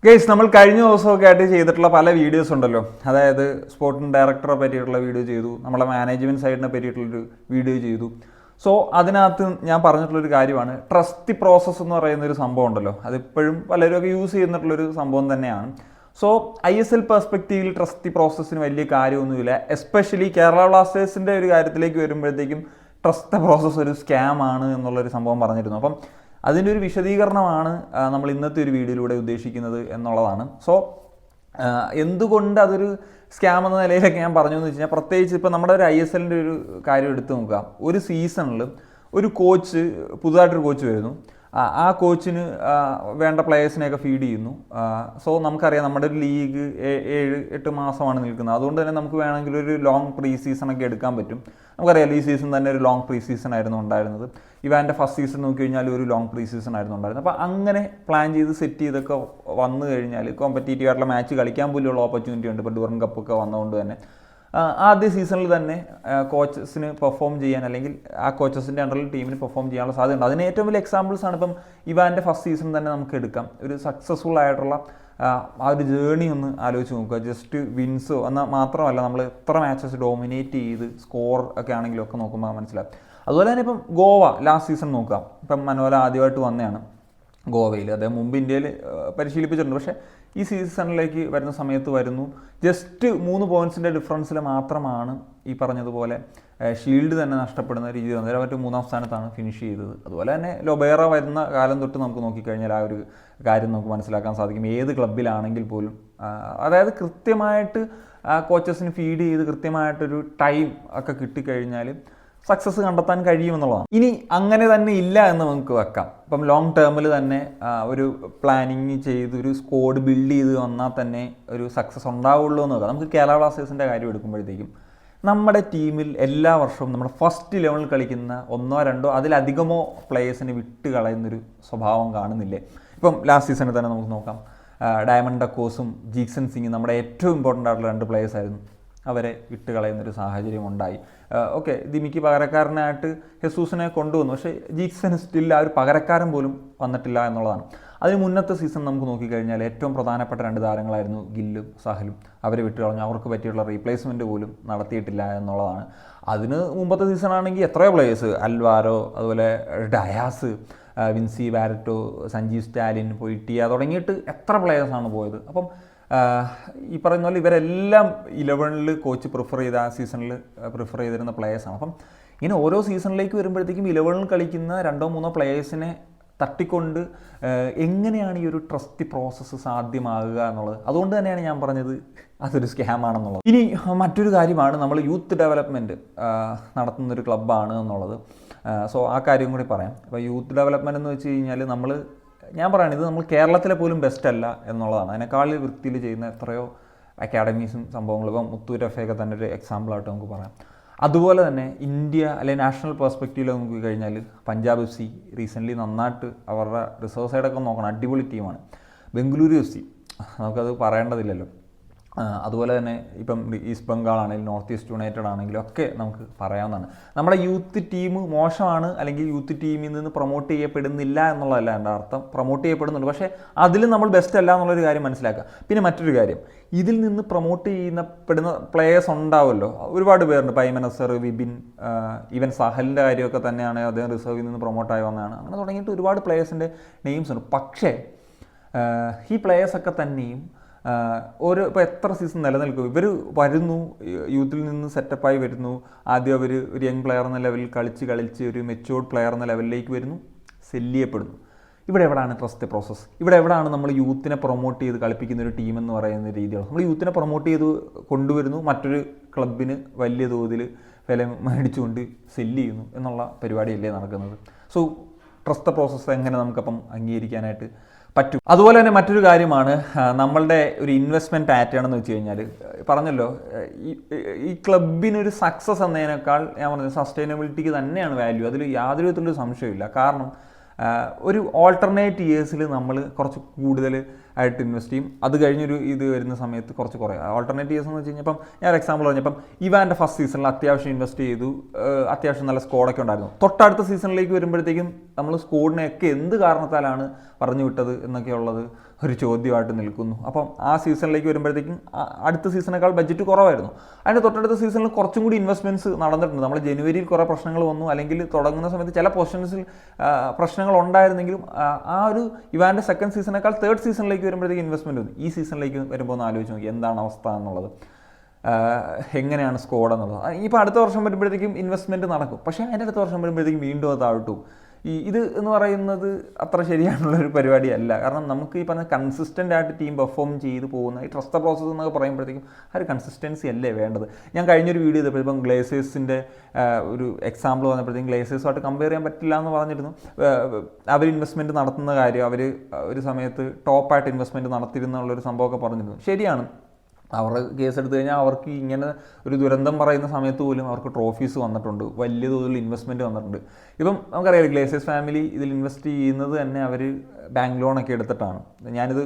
Guys, നമ്മൾ കഴിഞ്ഞ ദിവസമൊക്കെ ആയിട്ട് ചെയ്തിട്ടുള്ള പല വീഡിയോസ് ഉണ്ടല്ലോ. അതായത് സ്പോർട്ടിംഗ് ഡയറക്ടറെ പറ്റിയിട്ടുള്ള വീഡിയോ ചെയ്തു, നമ്മളെ മാനേജ്മെൻറ്റ് സൈഡിനെ പറ്റിയിട്ടുള്ളൊരു വീഡിയോ ചെയ്തു. സോ അതിനകത്ത് ഞാൻ പറഞ്ഞിട്ടുള്ളൊരു കാര്യമാണ് ട്രസ്റ്റ് ദി പ്രോസസ്സ് എന്ന് പറയുന്നൊരു സംഭവം ഉണ്ടല്ലോ. അതിപ്പോഴും പലരുമൊക്കെ യൂസ് ചെയ്യുന്നിട്ടുള്ളൊരു സംഭവം തന്നെയാണ്. സോ ISL പെർസ്പെക്റ്റീവിൽ ട്രസ്റ്റ് ദി പ്രോസസ്സിന് വലിയ കാര്യമൊന്നുമില്ല. എസ്പെഷ്യലി കേരള ബ്ലാസ്റ്റേഴ്സിൻ്റെ ഒരു കാര്യത്തിലേക്ക് വരുമ്പോഴത്തേക്കും ട്രസ്റ്റ് ദ പ്രോസസ്സ് ഒരു സ്കാം ആണ് എന്നുള്ളൊരു സംഭവം പറഞ്ഞിരുന്നു. അപ്പം അതിൻ്റെ ഒരു വിശദീകരണമാണ് നമ്മൾ ഇന്നത്തെ ഒരു വീഡിയോയിലൂടെ ഉദ്ദേശിക്കുന്നത് എന്നുള്ളതാണ്. സോ എന്തുകൊണ്ട് അതൊരു സ്കാം എന്ന നിലയിലൊക്കെ ഞാൻ പറഞ്ഞു എന്ന് വെച്ച് കഴിഞ്ഞാൽ, പ്രത്യേകിച്ച് ഇപ്പോൾ നമ്മുടെ ഒരു ISLൻ്റെ ഒരു കാര്യം എടുത്ത് നോക്കാം. ഒരു സീസണിൽ ഒരു കോച്ച്, പുതുതായിട്ടൊരു കോച്ച് വരുന്നു. ആ കോച്ചിന് വേണ്ട പ്ലേയേഴ്സിനെയൊക്കെ ഫീഡ് ചെയ്യുന്നു. സോ നമുക്കറിയാം നമ്മുടെ ഒരു ലീഗ് 7-8 മാസമാണ് നിൽക്കുന്നത്. അതുകൊണ്ട് തന്നെ നമുക്ക് വേണമെങ്കിൽ ഒരു ലോങ് പ്രീ സീസണൊക്കെ എടുക്കാൻ പറ്റും. നമുക്കറിയാം ഈ സീസൺ തന്നെ ഒരു ലോങ് പ്രീ സീസൺ ആയിരുന്നു ഉണ്ടായിരുന്നത്. ഇവാൻ്റെ ഫസ്റ്റ് സീസൺ നോക്കി കഴിഞ്ഞാൽ ഒരു ലോങ് പ്രീ സീസൺ ആയിരുന്നു ഉണ്ടായിരുന്നത്. അപ്പോൾ അങ്ങനെ പ്ലാൻ ചെയ്ത് സെറ്റ് ചെയ്തൊക്കെ വന്നു കഴിഞ്ഞാൽ കോമ്പറ്റീറ്റീവ് ആയിട്ടുള്ള മാച്ച് കളിക്കാൻ പോലുള്ള ഓപ്പർച്യൂണിറ്റി ഉണ്ട്. ഇപ്പോൾ ഡ്യൂറൻ കപ്പൊക്കെ വന്നതുകൊണ്ട് തന്നെ ആദ്യ സീസണിൽ തന്നെ കോച്ചസിന് പെർഫോം ചെയ്യാൻ, അല്ലെങ്കിൽ ആ കോച്ചസിൻ്റെ അണ്ടറിൽ ടീമിന് പെർഫോം ചെയ്യാനുള്ള സാധ്യതയുണ്ട്. അതിന് ഏറ്റവും വലിയ എക്സാമ്പിൾസാണ് ഇപ്പം ഇവാൻ്റെ ഫസ്റ്റ് സീസൺ തന്നെ നമുക്ക് എടുക്കാം. ഒരു സക്സസ്ഫുൾ ആയിട്ടുള്ള ആ ഒരു ജേണി ഒന്ന് ആലോചിച്ച് നോക്കുക. ജസ്റ്റ് വിൻസോ എന്നാൽ മാത്രമല്ല, നമ്മൾ എത്ര മാച്ചസ് ഡോമിനേറ്റ് ചെയ്ത് സ്കോർ ഒക്കെ ആണെങ്കിലും ഒക്കെ നോക്കുമ്പോൾ മനസ്സിലാവും. അതുപോലെ തന്നെ ഇപ്പം ഗോവ ലാസ്റ്റ് സീസൺ നോക്കാം. ഇപ്പം മനോല ആദ്യമായിട്ട് വന്നതാണ് ഗോവയിൽ. അദ്ദേഹം മുമ്പ് ഇന്ത്യയിൽ പരിശീലിപ്പിച്ചിട്ടുണ്ട്. പക്ഷേ ഈ സീസണിലേക്ക് വരുന്ന സമയത്ത് വരുന്നു, ജസ്റ്റ് 3 പോയിൻറ്റ്സിൻ്റെ ഡിഫറൻസിൽ മാത്രമാണ് ഈ പറഞ്ഞതുപോലെ ഷീൽഡ് തന്നെ നഷ്ടപ്പെടുന്ന രീതിയിൽ വന്നത്. മറ്റു 3-ാം സ്ഥാനത്താണ് ഫിനിഷ് ചെയ്തത്. അതുപോലെ തന്നെ ലൊബേറ വരുന്ന കാലം തൊട്ട് നമുക്ക് നോക്കിക്കഴിഞ്ഞാൽ ആ ഒരു കാര്യം നമുക്ക് മനസ്സിലാക്കാൻ സാധിക്കും. ഏത് ക്ലബിലാണെങ്കിൽ പോലും അതായത് കൃത്യമായിട്ട് കോച്ചസിന് ഫീഡ് ചെയ്ത് കൃത്യമായിട്ടൊരു ടൈം ഒക്കെ കിട്ടിക്കഴിഞ്ഞാൽ സക്സസ് കണ്ടെത്താൻ കഴിയുമെന്നുള്ളതാണ്. ഇനി അങ്ങനെ തന്നെ ഇല്ല എന്ന് നമുക്ക് വെക്കാം. ഇപ്പം ലോങ് ടേമിൽ തന്നെ ഒരു പ്ലാനിങ് ചെയ്ത് ഒരു സ്ക്വാഡ് ബിൽഡ് ചെയ്ത് വന്നാൽ തന്നെ ഒരു സക്സസ് ഉണ്ടാവുള്ളൂ എന്ന് വെക്കാം. നമുക്ക് കേരള ബ്ലാസ്റ്റേഴ്സിൻ്റെ കാര്യം എടുക്കുമ്പോഴത്തേക്കും നമ്മുടെ ടീമിൽ എല്ലാ വർഷവും നമ്മുടെ ഫസ്റ്റ് 11 കളിക്കുന്ന 1-2 അതിലധികമോ പ്ലേയേഴ്സിനെ വിട്ട് കളയുന്നൊരു സ്വഭാവം കാണുന്നില്ലേ? ഇപ്പം ലാസ്റ്റ് സീസണിൽ തന്നെ നമുക്ക് നോക്കാം. ഡയമണ്ട് ഡക്കോസും ജീക്സൺ സിംഗും നമ്മുടെ ഏറ്റവും ഇമ്പോർട്ടൻ്റ് ആയിട്ടുള്ള 2 പ്ലേയേഴ്സ് ആയിരുന്നു. അവരെ വിട്ട് കളയുന്നൊരു സാഹചര്യം ഉണ്ടായി. ഓക്കെ, ദിമിക്ക് പകരക്കാരനായിട്ട് ഹെസൂസിനെ കൊണ്ടുവന്നു. പക്ഷേ ജീക്സന് സ്റ്റിൽ ആ ഒരു പകരക്കാരൻ പോലും വന്നിട്ടില്ല എന്നുള്ളതാണ്. അതിന് മുന്നത്തെ സീസൺ നമുക്ക് നോക്കിക്കഴിഞ്ഞാൽ ഏറ്റവും പ്രധാനപ്പെട്ട 2 താരങ്ങളായിരുന്നു ഗില്ലും സാഹലും. അവരെ വിട്ട് കളഞ്ഞു. അവർക്ക് പറ്റിയുള്ള റീപ്ലേസ്മെൻറ്റ് പോലും നടത്തിയിട്ടില്ല എന്നുള്ളതാണ്. അതിന് മുമ്പത്തെ സീസണാണെങ്കിൽ എത്രയോ പ്ലേയേഴ്സ്, അൽവാരോ, അതുപോലെ ഡയാസ്, വിൻസി വാരറ്റോ, സഞ്ജീവ് സ്റ്റാലിൻ, പൊയ്റ്റിയ തുടങ്ങിയിട്ട് എത്ര പ്ലേയേഴ്സാണ് പോയത്. അപ്പം ഈ പറയുന്ന പോലെ ഇവരെല്ലാം 11ൽ കോച്ച് പ്രിഫർ ചെയ്ത ആ സീസണിൽ പ്രിഫർ ചെയ്തിരുന്ന പ്ലേയേഴ്സാണ്. അപ്പം ഇങ്ങനെ ഓരോ സീസണിലേക്ക് വരുമ്പോഴത്തേക്കും 11ൽ കളിക്കുന്ന 2-3 പ്ലേയേഴ്സിനെ തട്ടിക്കൊണ്ട് എങ്ങനെയാണ് ഈ ഒരു ട്രസ്റ്റ് പ്രോസസ്സ് സാധ്യമാകുക എന്നുള്ളത്. അതുകൊണ്ട് തന്നെയാണ് ഞാൻ പറഞ്ഞത് അതൊരു സ്കാമാണെന്നുള്ളത്. ഇനി മറ്റൊരു കാര്യമാണ്, നമ്മൾ യൂത്ത് ഡെവലപ്മെൻറ്റ് നടത്തുന്നൊരു ക്ലബ്ബാണ് എന്നുള്ളത്. സോ ആ കാര്യം കൂടി പറയാം. അപ്പോൾ യൂത്ത് ഡെവലപ്മെൻറ്റ് എന്ന് വെച്ച് കഴിഞ്ഞാൽ ഞാൻ പറയുന്നത് നമ്മൾ കേരളത്തിലെ പോലും ബെസ്റ്റ് അല്ല എന്നുള്ളതാണ്. അതിനേക്കാൾ വൃത്തിയിൽ ചെയ്യുന്ന എത്രയോ അക്കാഡമീസും സംഭവങ്ങളും. ഇപ്പം മുത്തൂർ എഫയൊക്കെ തന്നെ ഒരു എക്സാമ്പിളായിട്ട് നമുക്ക് പറയാം. അതുപോലെ തന്നെ ഇന്ത്യ അല്ലെങ്കിൽ നാഷണൽ പെർസ്പെക്റ്റീവിൽ നോക്കി കഴിഞ്ഞാൽ പഞ്ചാബ് FC റീസെൻ്റ്ലി നന്നായിട്ട് അവരുടെ റിസർവ് സൈഡൊക്കെ നോക്കണം, അടിപൊളി ടീമാണ്. ബംഗളൂരു FC നമുക്കത് പറയേണ്ടതില്ലല്ലോ. അതുപോലെ തന്നെ ഇപ്പം ഈസ്റ്റ് ബംഗാൾ ആണെങ്കിലും നോർത്ത് ഈസ്റ്റ് യുണൈറ്റഡ് ആണെങ്കിലും ഒക്കെ നമുക്ക് പറയാവുന്നതാണ്. നമ്മുടെ യൂത്ത് ടീം മോശമാണ്, അല്ലെങ്കിൽ യൂത്ത് ടീമിൽ നിന്ന് പ്രൊമോട്ട് ചെയ്യപ്പെടുന്നില്ല എന്നുള്ളതല്ല എൻ്റെ അർത്ഥം. പ്രൊമോട്ട് ചെയ്യപ്പെടുന്നുണ്ട്, പക്ഷേ അതിൽ നമ്മൾ ബെസ്റ്റ് അല്ല എന്നുള്ളൊരു കാര്യം മനസ്സിലാക്കുക. പിന്നെ മറ്റൊരു കാര്യം, ഇതിൽ നിന്ന് പ്രൊമോട്ട് ചെയ്യപ്പെടുന്ന പ്ലേയേഴ്സ് ഉണ്ടാവുമല്ലോ, ഒരുപാട് പേരുണ്ട്. പൈമൻ അസർ, വിപിൻ, ഈവൻ സാഹലിൻ്റെ കാര്യമൊക്കെ തന്നെയാണ്, അദ്ദേഹം റിസർവിൽ നിന്ന് പ്രൊമോട്ടായി വന്നതാണ്. അങ്ങനെ തുടങ്ങിയിട്ട് ഒരുപാട് പ്ലേയേഴ്സിൻ്റെ നെയിംസ് ഉണ്ട്. പക്ഷേ ഈ പ്ലേയേഴ്സൊക്കെ തന്നെയും ഇപ്പോൾ എത്ര സീസൺ നിലനിൽക്കും? ഇവർ വരുന്നു, യൂത്തിൽ നിന്ന് സെറ്റപ്പായി വരുന്നു. ആദ്യം അവർ ഒരു യങ് പ്ലെയർ എന്ന ലെവലിൽ കളിച്ച് ഒരു മെച്യൂർഡ് പ്ലെയർ എന്ന ലെവലിലേക്ക് വരുന്നു, സെല്ല് ചെയ്യപ്പെടുന്നു. ഇവിടെ എവിടെയാണ് ട്രസ്റ്റ് പ്രോസസ്സ്? ഇവിടെ എവിടെയാണ് നമ്മൾ യൂത്തിനെ പ്രൊമോട്ട് ചെയ്ത് കളിപ്പിക്കുന്ന ഒരു ടീം എന്ന് പറയുന്ന രീതിയാണ്? നമ്മൾ യൂത്തിനെ പ്രൊമോട്ട് ചെയ്ത് കൊണ്ടുവരുന്നു, മറ്റൊരു ക്ലബിന് വലിയ തോതിൽ വില മേടിച്ചുകൊണ്ട് സെല്ല് ചെയ്യുന്നു എന്നുള്ള പരിപാടിയല്ലേ നടക്കുന്നത്? സോ ട്രസ്റ്റ് പ്രോസസ്സ് എങ്ങനെ നമുക്കപ്പം അംഗീകരിക്കാനായിട്ട് പറ്റും? അതുപോലെ തന്നെ മറ്റൊരു കാര്യമാണ് നമ്മളുടെ ഒരു ഇൻവെസ്റ്റ്മെൻറ്റ് പാറ്റേൺ എന്ന് വെച്ച് കഴിഞ്ഞാൽ, പറഞ്ഞല്ലോ ഈ ക്ലബിനൊരു സക്സസ് എന്നതിനേക്കാൾ ഞാൻ പറഞ്ഞത് സസ്റ്റൈനബിലിറ്റിക്ക് തന്നെയാണ് വാല്യൂ. അതിൽ യാതൊരു വിധത്തിലൊരു സംശയമില്ല. കാരണം ഒരു ഓൾട്ടർനേറ്റ് ഇയേഴ്സിൽ നമ്മൾ കുറച്ച് കൂടുതൽ ആയിട്ട് ഇൻവെസ്റ്റ് ചെയ്യും. അത് കഴിഞ്ഞൊരു ഇത് വരുന്ന സമയത്ത് കുറച്ച് കുറയും. ഓൾട്ടർനേറ്റ് ഇയേഴ്സ് എന്ന് വെച്ച് കഴിഞ്ഞപ്പം ഞാൻ ഒരു എക്സാമ്പിൾ പറഞ്ഞപ്പം ഇവാൻ്റെ ഫസ്റ്റ് സീസണിൽ അത്യാവശ്യം ഇൻവെസ്റ്റ് ചെയ്തു, അത്യാവശ്യം നല്ല സ്കോഡൊക്കെ ഉണ്ടായിരുന്നു. തൊട്ടടുത്ത സീസണിലേക്ക് വരുമ്പോഴത്തേക്കും നമ്മൾ സ്കോഡിനെയൊക്കെ എന്ത് കാരണത്താലാണ് പറഞ്ഞു വിട്ടത് എന്നൊക്കെ ഉള്ളത് ഒരു ചോദ്യമായിട്ട് നിൽക്കുന്നു. അപ്പം ആ സീസണിലേക്ക് വരുമ്പോഴത്തേക്കും അടുത്ത സീസണേക്കാൾ ബഡ്ജറ്റ് കുറവായിരുന്നു. അതിൻ്റെ തൊട്ടടുത്ത സീസണിൽ കുറച്ചും കൂടി ഇൻവെസ്റ്റ്മെൻറ്റ്സ് നടന്നിട്ടുണ്ട്. നമ്മൾ ജനുവരിയിൽ കുറേ പ്രശ്നങ്ങൾ വന്നു, അല്ലെങ്കിൽ തുടങ്ങുന്ന സമയത്ത് ചില പൊസിഷൻസിൽ പ്രശ്നങ്ങൾ ഉണ്ടായിരുന്നെങ്കിലും ആ ഒരു ഇവാൻ്റെ സെക്കൻഡ് സീസണേക്കാൾ തേർഡ് സീസണിലേക്ക് വരുമ്പോഴത്തേക്കും ഇൻവെസ്റ്റ്മെൻറ്റ് വന്നു. ഈ സീസണിലേക്ക് വരുമ്പോൾ ഒന്ന് ആലോചിച്ച് നോക്കി എന്താണ് അവസ്ഥ എന്നുള്ളത്, എങ്ങനെയാണ് സ്കോഡ് എന്നുള്ളത്. ഇപ്പോൾ അടുത്ത വർഷം വരുമ്പോഴത്തേക്കും ഇൻവെസ്റ്റ്മെൻറ്റ് നടക്കും, പക്ഷേ അതിൻ്റെ അടുത്ത വർഷം വരുമ്പോഴത്തേക്കും വീണ്ടും അത് താഴ്ത്തും. ഇത് എന്ന് പറയുന്നത് അത്ര ശരിയാണുള്ളൊരു പരിപാടിയല്ല. കാരണം നമുക്ക് ഈ പറഞ്ഞ കൺസിസ്റ്റൻ്റ് ആയിട്ട് ടീം പെർഫോം ചെയ്ത് പോകുന്ന ഈ ട്രസ്റ്റ് പ്രോസസ്സ് എന്നൊക്കെ പറയുമ്പോഴത്തേക്കും ആ ഒരു കൺസിസ്റ്റൻസി അല്ലേ വേണ്ടത്. ഞാൻ കഴിഞ്ഞൊരു വീഡിയോ ചെയ്തപ്പോൾ ഇപ്പം ഗ്ലേസേഴ്സിൻ്റെ ഒരു എക്സാമ്പിൾ വന്നപ്പോഴത്തേക്കും ഗ്ലേസേഴ്സുമായിട്ട് കമ്പയർ ചെയ്യാൻ പറ്റില്ല എന്ന് പറഞ്ഞിരുന്നു. അവർ ഇൻവെസ്റ്റ്മെൻറ്റ് നടത്തുന്ന കാര്യം, അവർ ഒരു സമയത്ത് ടോപ്പായിട്ട് ഇൻവെസ്റ്റ്മെൻറ്റ് നടത്തിയിരുന്നുള്ളൊരു സംഭവമൊക്കെ പറഞ്ഞിരുന്നു. ശരിയാണ്, അവരുടെ കേസ് എടുത്തു കഴിഞ്ഞാൽ അവർക്ക് ഇങ്ങനെ ഒരു ദുരന്തം പറയുന്ന സമയത്ത് പോലും അവർക്ക് ട്രോഫീസ് വന്നിട്ടുണ്ട്, വലിയ തോതിൽ ഇൻവെസ്റ്റ്മെൻറ്റ് വന്നിട്ടുണ്ട്. ഇപ്പം നമുക്കറിയാം ഗ്ലേസേഴ്സ് ഫാമിലി ഇതിൽ ഇൻവെസ്റ്റ് ചെയ്യുന്നത് തന്നെ അവർ ബാങ്ക് ലോണൊക്കെ എടുത്തിട്ടാണ്. ഞാനിത്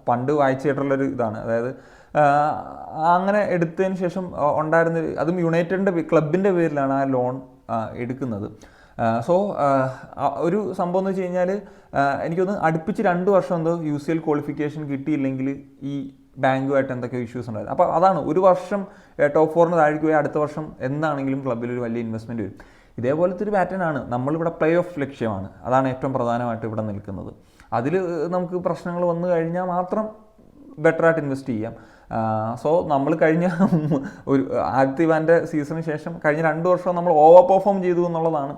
പണ്ട് വായിച്ചിട്ടുള്ളൊരു ഇതാണ്. അതായത് അങ്ങനെ എടുത്തതിന് ശേഷം ഉണ്ടായിരുന്ന, അതും യുണൈറ്റഡിൻ്റെ ക്ലബിൻ്റെ പേരിലാണ് ആ ലോൺ എടുക്കുന്നത്. സോ ഒരു സംഭവം എന്ന് വെച്ച് കഴിഞ്ഞാൽ എനിക്കൊന്ന് അടുപ്പിച്ച് 2 വർഷം എന്തോ UCL ക്വാളിഫിക്കേഷൻ കിട്ടിയില്ലെങ്കിൽ ഈ ബാങ്കുമായിട്ട് എന്തൊക്കെ ഇഷ്യൂസ് ഉണ്ടായിരുന്നു. അപ്പോൾ അതാണ്, ഒരു വർഷം ടോപ്പ് 4 താഴേക്ക് പോയി അടുത്ത വർഷം എന്താണെങ്കിലും ക്ലബ്ബിലൊരു വലിയ ഇൻവെസ്റ്റ്മെൻറ്റ് വരും. ഇതേപോലത്തെ ഒരു പാറ്റേൺ ആണ്. നമ്മളിവിടെ പ്ലേ ഓഫ് ലക്ഷ്യമാണ്, അതാണ് ഏറ്റവും പ്രധാനമായിട്ട് ഇവിടെ നിൽക്കുന്നത്. അതിൽ നമുക്ക് പ്രശ്നങ്ങൾ വന്നു കഴിഞ്ഞാൽ മാത്രം ബെറ്ററായിട്ട് ഇൻവെസ്റ്റ് ചെയ്യാം. സോ നമ്മൾ കഴിഞ്ഞ ഒരു ആദ്യത്തെ ഇവാൻ്റെ സീസണിന് ശേഷം കഴിഞ്ഞ 2 വർഷം നമ്മൾ ഓവർ പെർഫോം ചെയ്തു എന്നുള്ളതാണ്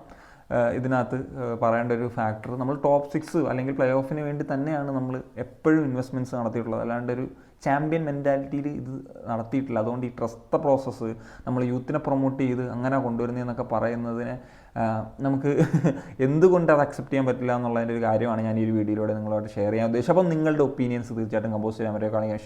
ഇതിനകത്ത് പറയേണ്ട ഒരു ഫാക്ടർ. നമ്മൾ ടോപ്പ് 6 അല്ലെങ്കിൽ പ്ലേ ഓഫിന് വേണ്ടി തന്നെയാണ് നമ്മൾ എപ്പോഴും ഇൻവെസ്റ്റ്മെൻറ്റ്സ് നടത്തിയിട്ടുള്ളത്, അല്ലാണ്ട് ഒരു ചാമ്പ്യൻ മെൻറ്റാലിറ്റിയിൽ ഇത് നടത്തിയിട്ടില്ല. അതുകൊണ്ട് ഈ ട്രസ്റ്റ് പ്രോസസ്സ് നമ്മൾ യൂത്തിനെ പ്രൊമോട്ട് ചെയ്ത് അങ്ങനെ കൊണ്ടുവരുന്നതെന്നൊക്കെ പറയുന്നതിനെ നമുക്ക് എന്തുകൊണ്ട് അത് അക്സെപ്റ്റ് ചെയ്യാൻ പറ്റില്ല എന്നുള്ളതിൻ്റെ ഒരു കാര്യമാണ് ഞാൻ ഈ ഒരു വീഡിയോയിലൂടെ നിങ്ങളോട് ഷെയർ ചെയ്യാൻ ഉദ്ദേശിച്ചത്. അപ്പം നിങ്ങളുടെ ഒപ്പീനിയൻസ് തീർച്ചയായിട്ടും കമ്പോസ് ചെയ്യാൻ പറ്റുക. കാണിക്കാൻ